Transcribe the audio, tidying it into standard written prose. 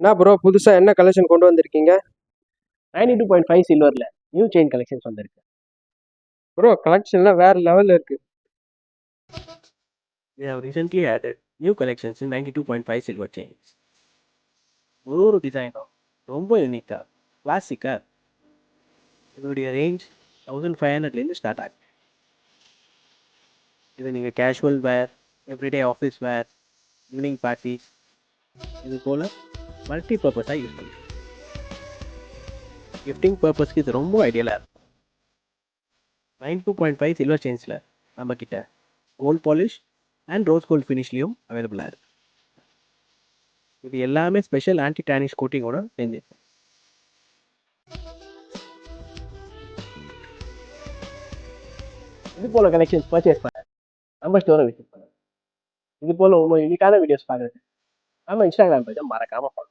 என்ன ப்ரோ புதுசா என்ன கலெக்ஷன் கொண்டு வந்திருக்கீங்க? 92.5 சில்வர்ல நியூ செயின் கலெக்ஷன்ஸ் வந்திருக்கு. ப்ரோ கலெக்ஷன்லாம் வேற லெவல்ல இருக்கு. We have recently added new collections in 92.5 silver chains. ஒரு டிசைனும் ரொம்ப யூனிக்காக கிளாசிக்காக இதோடைய ரேஞ்ச் 1500லேருந்து ஸ்டார்ட் ஆகும். இது நீங்கள் casual wear, everyday office wear, evening parties இது போல் மல்டி பர்பஸாக யூஸ் பண்ணுறோம். கிஃப்டிங் பர்பஸ்க்கு இது ரொம்ப ஐடியலாக இருக்கும். 92.5 சில்வர் செயின்ஸில் நம்மக்கிட்ட gold polish and rose gold ஃபினிஷ்லேயும் அவைலபிளாக இருக்குது. இது எல்லாமே ஸ்பெஷல் ஆன்டி டானிஷ் கோட்டிங்கோட சேர்ந்து. இது போல் கலெக்ஷன்ஸ் பர்ச்சேஸ் பண்ண நம்ம ஸ்டோரை விசிட் பண்ணுங்கள். இது போல் ரொம்ப யூனிக்கான வீடியோஸ் பார்க்குறது நம்ம இன்ஸ்டாகிராம் பேஜை மறக்காமல் ஃபாலோ